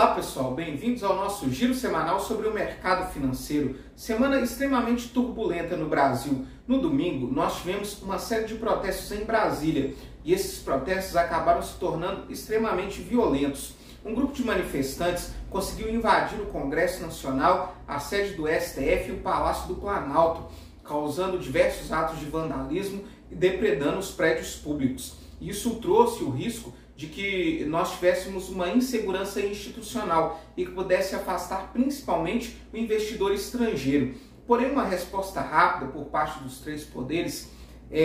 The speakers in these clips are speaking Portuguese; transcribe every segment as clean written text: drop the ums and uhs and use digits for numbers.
Olá pessoal, bem-vindos ao nosso giro semanal sobre o mercado financeiro. Semana extremamente turbulenta no Brasil. No domingo, nós tivemos uma série de protestos em Brasília e esses protestos acabaram se tornando extremamente violentos. Um grupo de manifestantes conseguiu invadir o Congresso Nacional, a sede do STF e o Palácio do Planalto, causando diversos atos de vandalismo e depredando os prédios públicos. Isso trouxe o risco de que nós tivéssemos uma insegurança institucional e que pudesse afastar principalmente o investidor estrangeiro. Porém, uma resposta rápida por parte dos três poderes,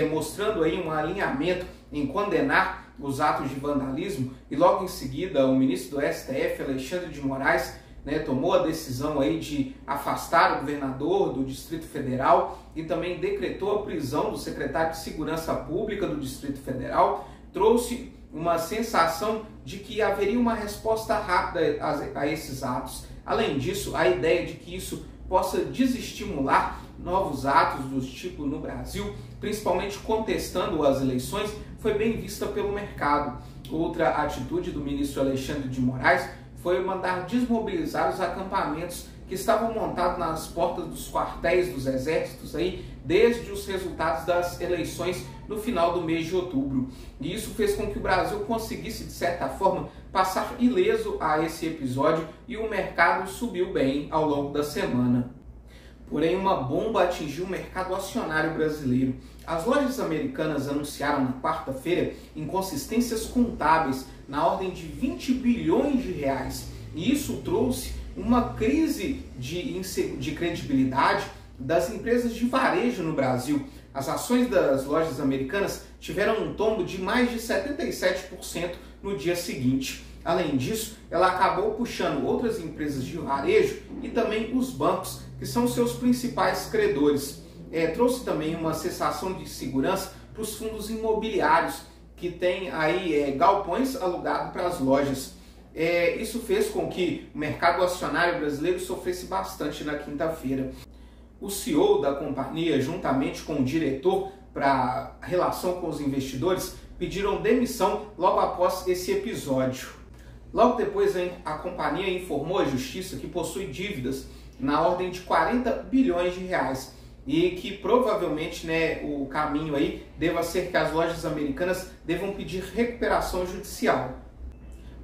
mostrando aí um alinhamento em condenar os atos de vandalismo, e logo em seguida o ministro do STF, Alexandre de Moraes, tomou a decisão aí de afastar o governador do Distrito Federal e também decretou a prisão do secretário de Segurança Pública do Distrito Federal. Trouxe uma sensação de que haveria uma resposta rápida a esses atos. Além disso, a ideia de que isso possa desestimular novos atos do tipo no Brasil, principalmente contestando as eleições, foi bem vista pelo mercado. Outra atitude do ministro Alexandre de Moraes foi mandar desmobilizar os acampamentos que estavam montados nas portas dos quartéis dos exércitos aí, desde os resultados das eleições no final do mês de outubro. E isso fez com que o Brasil conseguisse, de certa forma, passar ileso a esse episódio e o mercado subiu bem ao longo da semana. Porém, uma bomba atingiu o mercado acionário brasileiro. As lojas americanas anunciaram na quarta-feira inconsistências contábeis na ordem de 20 bilhões de reais. E isso trouxe uma crise de credibilidade das empresas de varejo no Brasil. As ações das lojas americanas tiveram um tombo de mais de 77% no dia seguinte. Além disso, ela acabou puxando outras empresas de varejo e também os bancos, que são seus principais credores. Trouxe também uma sensação de segurança para os fundos imobiliários, que têm aí galpões alugados para as lojas. Isso fez com que o mercado acionário brasileiro sofresse bastante na quinta-feira. O CEO da companhia, juntamente com o diretor para a relação com os investidores, pediram demissão logo após esse episódio. Logo depois, a companhia informou à justiça que possui dívidas na ordem de 40 bilhões de reais e que provavelmente o caminho aí deva ser que as lojas americanas devam pedir recuperação judicial.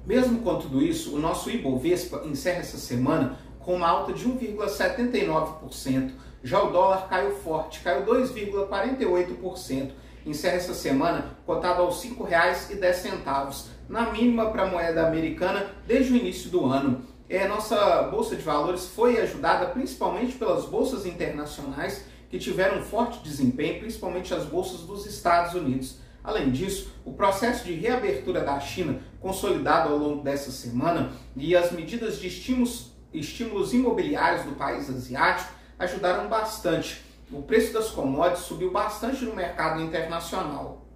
Mesmo com tudo isso, o nosso Ibovespa encerra essa semana com uma alta de 1,79%. Já o dólar caiu forte, caiu 2,48%. Encerra essa semana cotado aos R$ 5,10, na mínima para a moeda americana desde o início do ano. Nossa Bolsa de Valores foi ajudada principalmente pelas bolsas internacionais, que tiveram um forte desempenho, principalmente as bolsas dos Estados Unidos. Além disso, o processo de reabertura da China, consolidado ao longo dessa semana, e as medidas de estímulos imobiliários do país asiático ajudaram bastante. O preço das commodities subiu bastante no mercado internacional.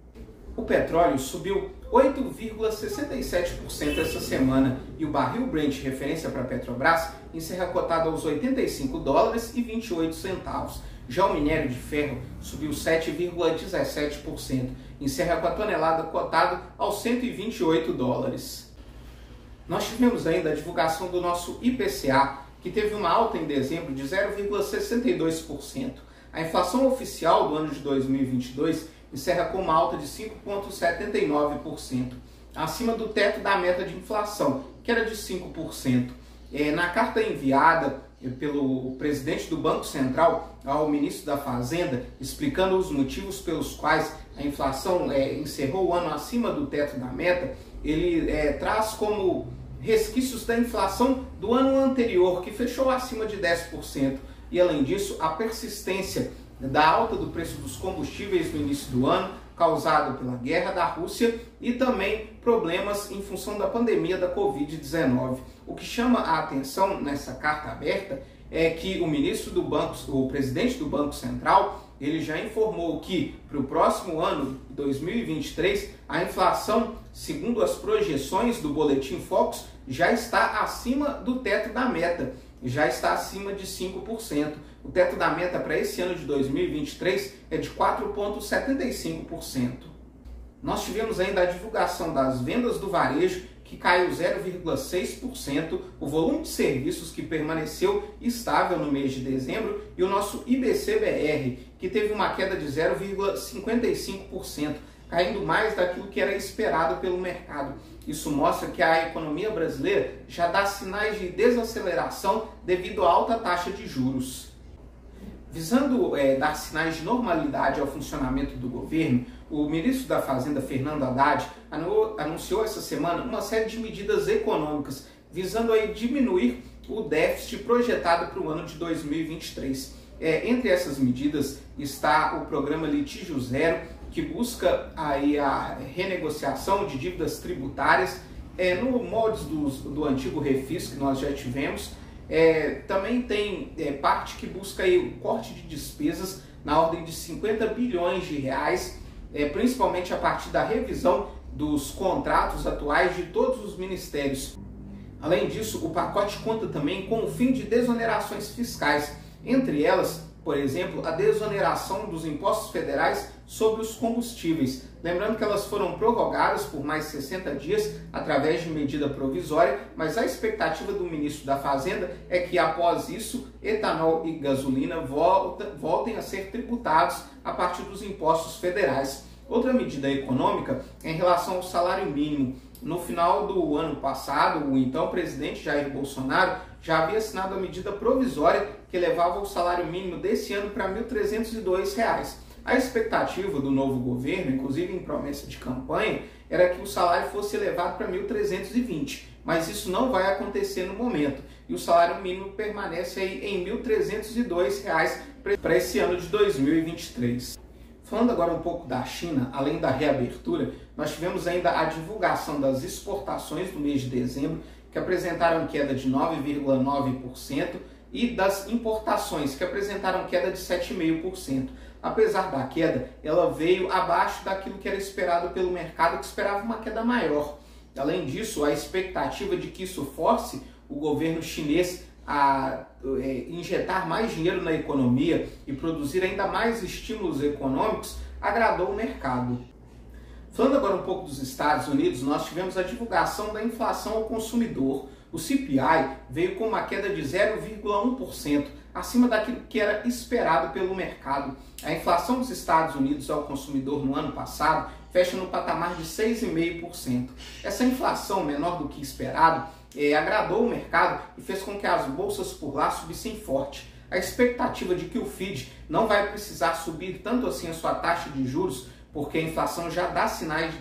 O petróleo subiu 8,67% essa semana e o barril Brent, referência para a Petrobras, encerra cotado aos $86,28. Já o minério de ferro subiu 7,17%, encerra com a tonelada cotado aos $128. Nós tivemos ainda a divulgação do nosso IPCA, que teve uma alta em dezembro de 0,62%. A inflação oficial do ano de 2022 encerra com uma alta de 5,79%, acima do teto da meta de inflação, que era de 5%. Na carta enviada pelo presidente do Banco Central ao ministro da Fazenda, explicando os motivos pelos quais a inflação encerrou o ano acima do teto da meta, ele traz como resquícios da inflação do ano anterior, que fechou acima de 10%. E além disso, a persistência da alta do preço dos combustíveis no início do ano, causado pela guerra da Rússia, e também problemas em função da pandemia da Covid-19. O que chama a atenção nessa carta aberta é que o presidente do Banco Central, ele já informou que para o próximo ano, 2023, a inflação, segundo as projeções do Boletim Focus, já está acima do teto da meta, já está acima de 5%. O teto da meta para esse ano de 2023 é de 4,75%. Nós tivemos ainda a divulgação das vendas do varejo, que caiu 0,6%, o volume de serviços, que permaneceu estável no mês de dezembro, e o nosso IBC-BR, que teve uma queda de 0,55%, caindo mais daquilo que era esperado pelo mercado. Isso mostra que a economia brasileira já dá sinais de desaceleração devido à alta taxa de juros. Visando dar sinais de normalidade ao funcionamento do governo, o ministro da Fazenda, Fernando Haddad, anunciou essa semana uma série de medidas econômicas visando aí diminuir o déficit projetado para o ano de 2023. Entre essas medidas está o programa Litígio Zero, que busca aí a renegociação de dívidas tributárias no moldes do antigo refis que nós já tivemos. Também tem parte que busca aí o corte de despesas na ordem de 50 bilhões de reais, principalmente a partir da revisão dos contratos atuais de todos os ministérios. Além disso, o pacote conta também com o fim de desonerações fiscais, entre elas, por exemplo, a desoneração dos impostos federais sobre os combustíveis. Lembrando que elas foram prorrogadas por mais 60 dias através de medida provisória, mas a expectativa do ministro da Fazenda é que após isso, etanol e gasolina voltem a ser tributados a partir dos impostos federais. Outra medida econômica é em relação ao salário mínimo. No final do ano passado, o então presidente Jair Bolsonaro já havia assinado a medida provisória que elevava o salário mínimo desse ano para R$ 1.302. A expectativa do novo governo, inclusive em promessa de campanha, era que o salário fosse elevado para R$ 1.320, mas isso não vai acontecer no momento. E o salário mínimo permanece aí em R$ 1.302 para esse ano de 2023. Falando agora um pouco da China, além da reabertura, nós tivemos ainda a divulgação das exportações do mês de dezembro, que apresentaram queda de 9,9%, e das importações, que apresentaram queda de 7,5%. Apesar da queda, ela veio abaixo daquilo que era esperado pelo mercado, que esperava uma queda maior. Além disso, a expectativa de que isso force o governo chinês a injetar mais dinheiro na economia e produzir ainda mais estímulos econômicos agradou o mercado. Falando agora um pouco dos Estados Unidos, nós tivemos a divulgação da inflação ao consumidor. O CPI veio com uma queda de 0,1%, acima daquilo que era esperado pelo mercado. A inflação dos Estados Unidos ao consumidor no ano passado fecha no patamar de 6,5%. Essa inflação, menor do que esperado, agradou o mercado e fez com que as bolsas por lá subissem forte. A expectativa de que o FED não vai precisar subir tanto assim a sua taxa de juros, porque a inflação já dá sinais de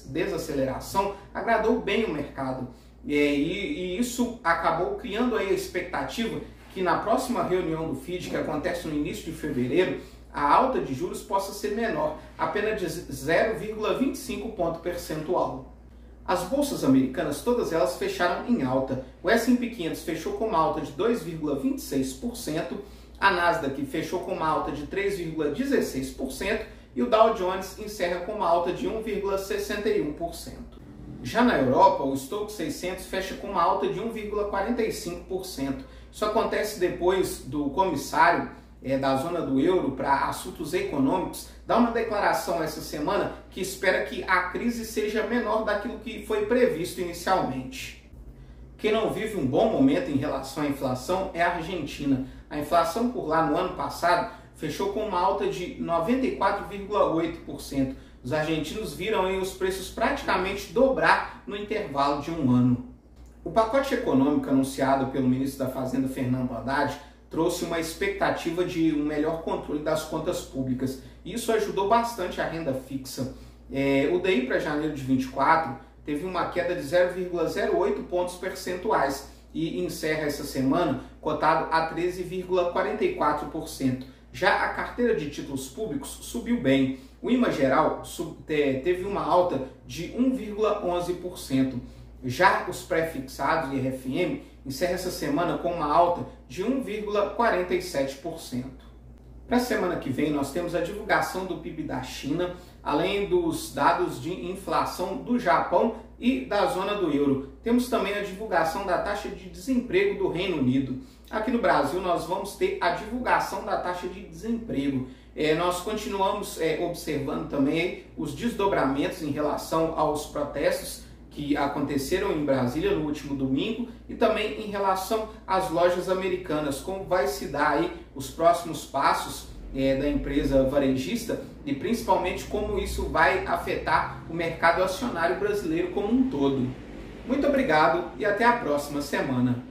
desaceleração, agradou bem o mercado. E isso acabou criando aí a expectativa que na próxima reunião do FED, que acontece no início de fevereiro, a alta de juros possa ser menor, apenas de 0,25 ponto percentual. As bolsas americanas, todas elas fecharam em alta. O S&P 500 fechou com uma alta de 2,26%, a Nasdaq fechou com uma alta de 3,16% e o Dow Jones encerra com uma alta de 1,61%. Já na Europa, o Stoxx 600 fecha com uma alta de 1,45%. Isso acontece depois do comissário da zona do euro para assuntos econômicos dar uma declaração essa semana que espera que a crise seja menor daquilo que foi previsto inicialmente. Quem não vive um bom momento em relação à inflação é a Argentina. A inflação por lá no ano passado fechou com uma alta de 94,8%. Os argentinos viram aí os preços praticamente dobrar no intervalo de um ano. O pacote econômico anunciado pelo ministro da Fazenda, Fernando Haddad, trouxe uma expectativa de um melhor controle das contas públicas. Isso ajudou bastante a renda fixa. O DI para janeiro de 24 teve uma queda de 0,08 pontos percentuais e encerra essa semana cotado a 13,44%. Já a carteira de títulos públicos subiu bem. O IMA geral teve uma alta de 1,11%. Já os pré-fixados e RFM encerra essa semana com uma alta de 1,47%. Para a semana que vem nós temos a divulgação do PIB da China, além dos dados de inflação do Japão e da zona do euro. Temos também a divulgação da taxa de desemprego do Reino Unido. Aqui no Brasil nós vamos ter a divulgação da taxa de desemprego. Nós continuamos observando também os desdobramentos em relação aos protestos que aconteceram em Brasília no último domingo e também em relação às lojas americanas, como vai se dar aí os próximos passos da empresa varejista e principalmente como isso vai afetar o mercado acionário brasileiro como um todo. Muito obrigado e até a próxima semana.